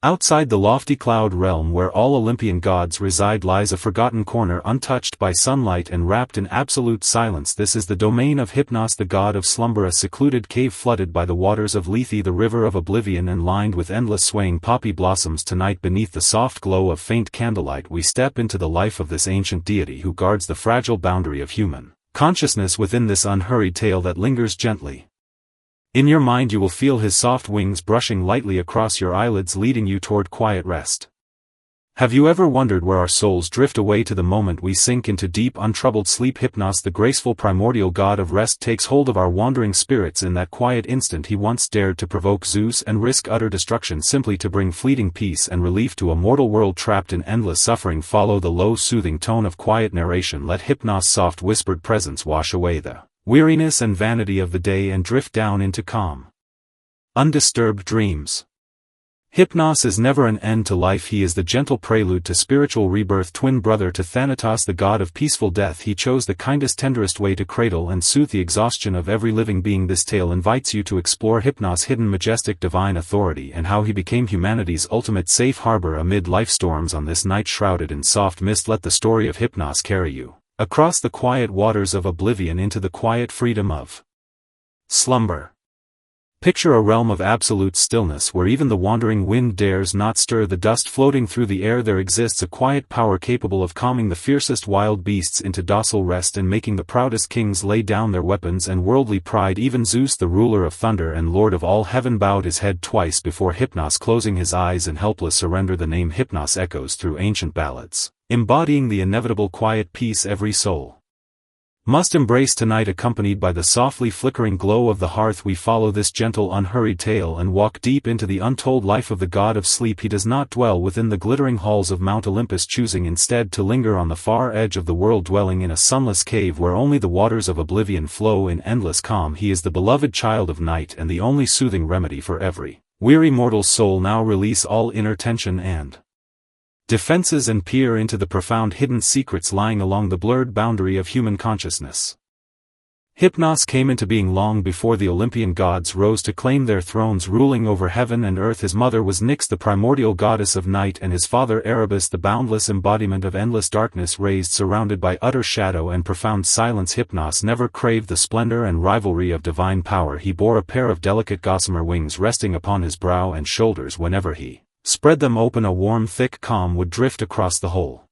Outside the lofty cloud realm where all Olympian gods reside lies a forgotten corner untouched by sunlight and wrapped in absolute silence. This is the domain of Hypnos, the god of slumber, a secluded cave flooded by the waters of Lethe, the river of oblivion, and lined with endless swaying poppy blossoms. Tonight, beneath the soft glow of faint candlelight, we step into the life of this ancient deity who guards the fragile boundary of human consciousness within this unhurried tale that lingers gently. In your mind you will feel his soft wings brushing lightly across your eyelids, leading you toward quiet rest. Have you ever wondered where our souls drift away to the moment we sink into deep untroubled sleep? Hypnos, the graceful primordial god of rest, takes hold of our wandering spirits. In that quiet instant he once dared to provoke Zeus and risk utter destruction simply to bring fleeting peace and relief to a mortal world trapped in endless suffering. Follow the low soothing tone of quiet narration. Let Hypnos' soft whispered presence wash away the weariness and vanity of the day and drift down into calm, undisturbed dreams. Hypnos is never an end to life. He is the gentle prelude to spiritual rebirth, twin brother to Thanatos, the god of peaceful death. He chose the kindest, tenderest way to cradle and soothe the exhaustion of every living being. This tale invites you to explore Hypnos' hidden majestic divine authority and how he became humanity's ultimate safe harbor amid life storms. On this night shrouded in soft mist, let the story of Hypnos carry you across the quiet waters of oblivion into the quiet freedom of slumber. Picture a realm of absolute stillness where even the wandering wind dares not stir the dust floating through the air. There exists a quiet power capable of calming the fiercest wild beasts into docile rest and making the proudest kings lay down their weapons and worldly pride. Even Zeus, the ruler of thunder and lord of all heaven, bowed his head twice before Hypnos, closing his eyes in helpless surrender. The name Hypnos echoes through ancient ballads, embodying the inevitable quiet peace every soul must embrace tonight. Accompanied by the softly flickering glow of the hearth, we follow this gentle unhurried tale and walk deep into the untold life of the god of sleep. He does not dwell within the glittering halls of Mount Olympus, choosing instead to linger on the far edge of the world, dwelling in a sunless cave where only the waters of oblivion flow in endless calm. He is the beloved child of night and the only soothing remedy for every weary mortal's soul. Now release all inner tension and defenses and peer into the profound hidden secrets lying along the blurred boundary of human consciousness. Hypnos came into being long before the Olympian gods rose to claim their thrones, ruling over heaven and earth. His mother was Nyx, the primordial goddess of night, and his father Erebus, the boundless embodiment of endless darkness. Raised surrounded by utter shadow and profound silence, Hypnos never craved the splendor and rivalry of divine power. He bore a pair of delicate gossamer wings resting upon his brow and shoulders. Whenever he spread them open, a warm, thick calm would drift across the whole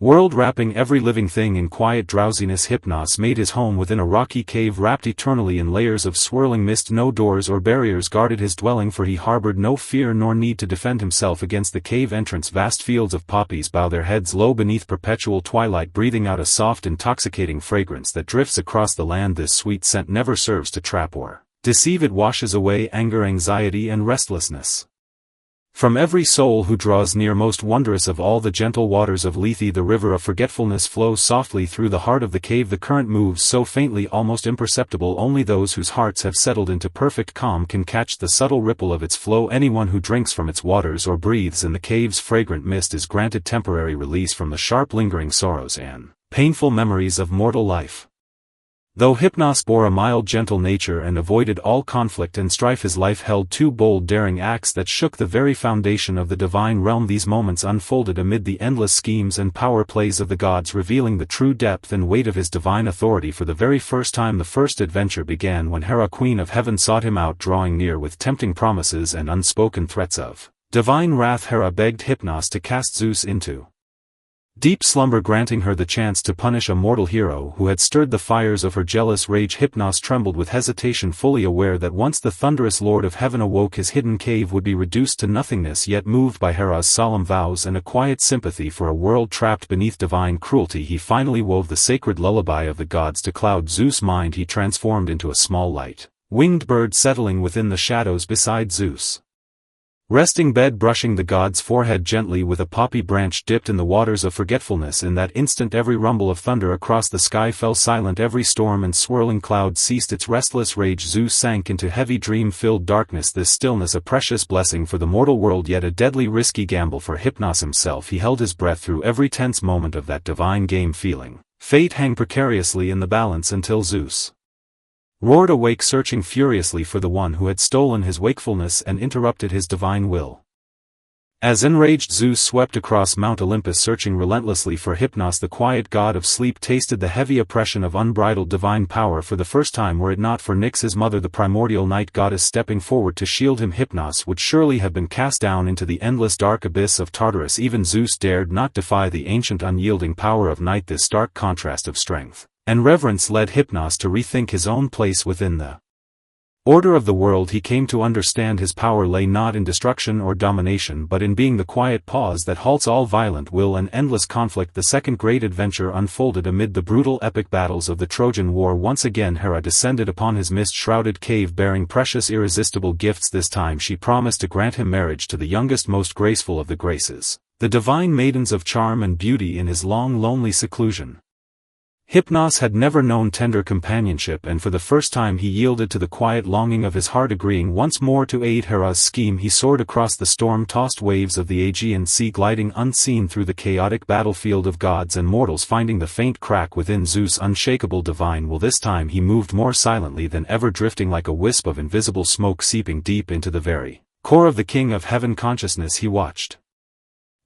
world, wrapping every living thing in quiet drowsiness. Hypnos made his home within a rocky cave wrapped eternally in layers of swirling mist. No doors or barriers guarded his dwelling, for he harbored no fear nor need to defend himself against the cave entrance. Vast fields of poppies bow their heads low beneath perpetual twilight, breathing out a soft, intoxicating fragrance that drifts across the land. This sweet scent never serves to trap or deceive. It washes away anger, anxiety, and restlessness from every soul who draws near. Most wondrous of all, the gentle waters of Lethe, the river of forgetfulness, flow softly through the heart of the cave. The current moves so faintly, almost imperceptible. Only those whose hearts have settled into perfect calm can catch the subtle ripple of its flow. Anyone who drinks from its waters or breathes in the cave's fragrant mist is granted temporary release from the sharp lingering sorrows and painful memories of mortal life. Though Hypnos bore a mild, gentle nature and avoided all conflict and strife, his life held two bold, daring acts that shook the very foundation of the divine realm. These moments unfolded amid the endless schemes and power plays of the gods, revealing the true depth and weight of his divine authority. For the very first time, the first adventure began when Hera, queen of heaven, sought him out, drawing near with tempting promises and unspoken threats of divine wrath. Hera begged Hypnos to cast Zeus into deep slumber, granting her the chance to punish a mortal hero who had stirred the fires of her jealous rage. Hypnos trembled with hesitation, fully aware that once the thunderous lord of heaven awoke, his hidden cave would be reduced to nothingness. Yet moved by Hera's solemn vows and a quiet sympathy for a world trapped beneath divine cruelty, he finally wove the sacred lullaby of the gods to cloud Zeus' mind. He transformed into a small light-winged bird, settling within the shadows beside Zeus' resting bed, brushing the god's forehead gently with a poppy branch dipped in the waters of forgetfulness. In that instant every rumble of thunder across the sky fell silent, every storm and swirling cloud ceased its restless rage. Zeus sank into heavy dream-filled darkness, this stillness a precious blessing for the mortal world, yet a deadly risky gamble for Hypnos himself. He held his breath through every tense moment of that divine game, feeling fate hang precariously in the balance until Zeus roared awake, searching furiously for the one who had stolen his wakefulness and interrupted his divine will. As enraged Zeus swept across Mount Olympus searching relentlessly for Hypnos, the quiet god of sleep tasted the heavy oppression of unbridled divine power for the first time. Were it not for Nyx, his mother, the primordial night goddess, stepping forward to shield him, Hypnos would surely have been cast down into the endless dark abyss of Tartarus. Even Zeus dared not defy the ancient unyielding power of night. This stark contrast of strength and reverence led Hypnos to rethink his own place within the order of the world. He came to understand his power lay not in destruction or domination but in being the quiet pause that halts all violent will and endless conflict. The second great adventure unfolded amid the brutal epic battles of the Trojan War. Once again Hera descended upon his mist-shrouded cave bearing precious irresistible gifts. This time she promised to grant him marriage to the youngest, most graceful of the Graces, the divine maidens of charm and beauty. In his long lonely seclusion, Hypnos had never known tender companionship, and for the first time he yielded to the quiet longing of his heart. Agreeing once more to aid Hera's scheme, he soared across the storm-tossed waves of the Aegean Sea, gliding unseen through the chaotic battlefield of gods and mortals, finding the faint crack within Zeus' unshakable divine will. This time he moved more silently than ever, drifting like a wisp of invisible smoke seeping deep into the very core of the King of Heaven consciousness. He watched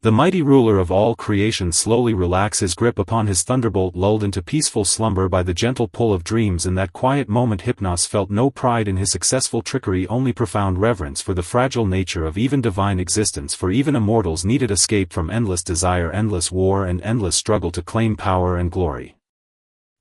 the mighty ruler of all creation slowly relax his grip upon his thunderbolt, lulled into peaceful slumber by the gentle pull of dreams. In that quiet moment Hypnos felt no pride in his successful trickery, only profound reverence for the fragile nature of even divine existence, for even immortals needed escape from endless desire, endless war and endless struggle to claim power and glory.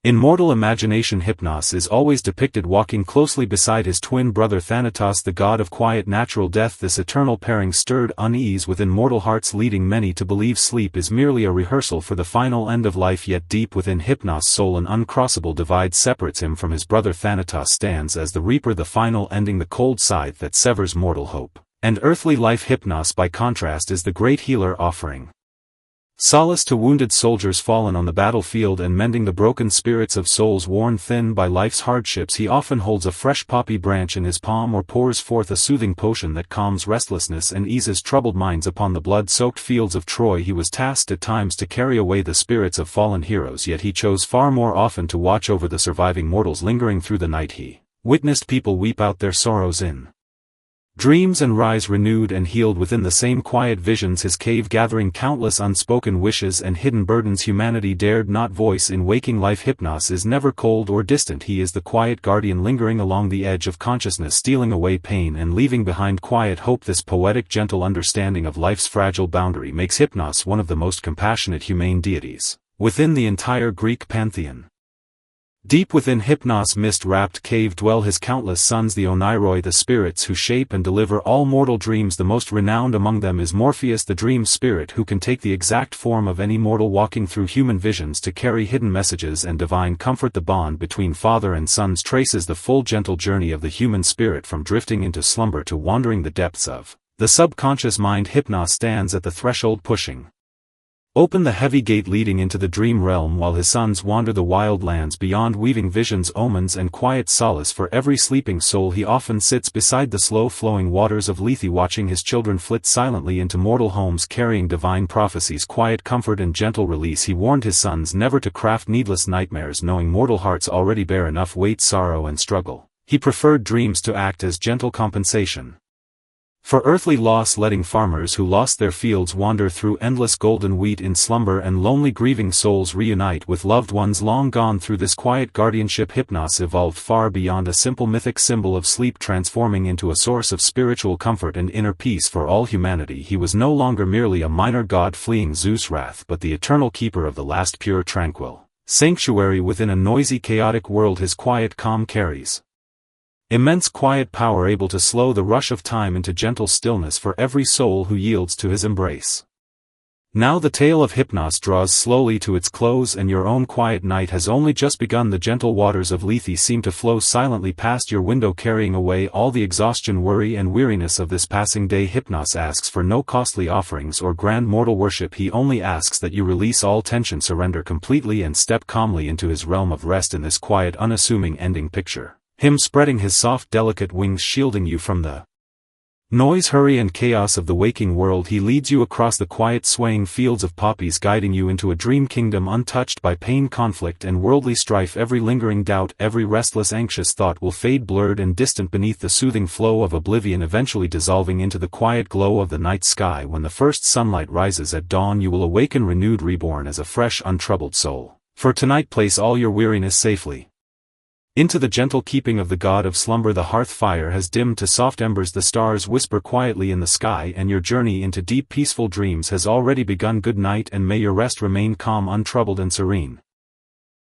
In mortal imagination Hypnos is always depicted walking closely beside his twin brother Thanatos, the god of quiet natural death. This eternal pairing stirred unease within mortal hearts, leading many to believe sleep is merely a rehearsal for the final end of life. Yet deep within Hypnos' soul an uncrossable divide separates him from his brother. Thanatos stands as the reaper, the final ending, the cold scythe that severs mortal hope and earthly life. Hypnos by contrast is the great healer, offering solace to wounded soldiers fallen on the battlefield and mending the broken spirits of souls worn thin by life's hardships. He often holds a fresh poppy branch in his palm or pours forth a soothing potion that calms restlessness and eases troubled minds. Upon the blood-soaked fields of Troy he was tasked at times to carry away the spirits of fallen heroes, yet he chose far more often to watch over the surviving mortals. Lingering through the night he witnessed people weep out their sorrows in dreams and rise renewed and healed within the same quiet visions, his cave gathering countless unspoken wishes and hidden burdens humanity dared not voice. In waking life Hypnos is never cold or distant, he is the quiet guardian lingering along the edge of consciousness, stealing away pain and leaving behind quiet hope. This poetic gentle understanding of life's fragile boundary makes Hypnos one of the most compassionate humane deities within the entire Greek pantheon. Deep within Hypnos' mist-wrapped cave dwell his countless sons, the Oneiroi, the spirits who shape and deliver all mortal dreams. The most renowned among them is Morpheus, the dream spirit who can take the exact form of any mortal, walking through human visions to carry hidden messages and divine comfort. The bond between father and sons traces the full gentle journey of the human spirit from drifting into slumber to wandering the depths of the subconscious mind. Hypnos stands at the threshold, pushing open the heavy gate leading into the dream realm, while his sons wander the wild lands beyond, weaving visions, omens and quiet solace for every sleeping soul. He often sits beside the slow-flowing waters of Lethe, watching his children flit silently into mortal homes, carrying divine prophecies, quiet comfort and gentle release. He warned his sons never to craft needless nightmares, knowing mortal hearts already bear enough weight, sorrow and struggle. He preferred dreams to act as gentle compensation for earthly loss, letting farmers who lost their fields wander through endless golden wheat in slumber, and lonely grieving souls reunite with loved ones long gone. Through this quiet guardianship Hypnos evolved far beyond a simple mythic symbol of sleep, transforming into a source of spiritual comfort and inner peace for all humanity. He was no longer merely a minor god fleeing Zeus' wrath, but the eternal keeper of the last pure tranquil sanctuary within a noisy chaotic world. His quiet calm carries immense quiet power, able to slow the rush of time into gentle stillness for every soul who yields to his embrace. Now the tale of Hypnos draws slowly to its close, and your own quiet night has only just begun. The gentle waters of Lethe seem to flow silently past your window, carrying away all the exhaustion, worry and weariness of this passing day. Hypnos asks for no costly offerings or grand mortal worship. He only asks that you release all tension, surrender completely and step calmly into his realm of rest. In this quiet, unassuming ending, picture him spreading his soft delicate wings, shielding you from the Noise, hurry and chaos of the waking world, he leads you across the quiet swaying fields of poppies, guiding you into a dream kingdom untouched by pain, conflict and worldly strife. Every lingering doubt, every restless anxious thought will fade blurred and distant beneath the soothing flow of oblivion, eventually dissolving into the quiet glow of the night sky. When the first sunlight rises at dawn, you will awaken renewed, reborn as a fresh, untroubled soul. For tonight place all your weariness safely into the gentle keeping of the god of slumber. The hearth fire has dimmed to soft embers, the stars whisper quietly in the sky, and your journey into deep peaceful dreams has already begun. Good night, and may your rest remain calm, untroubled and serene.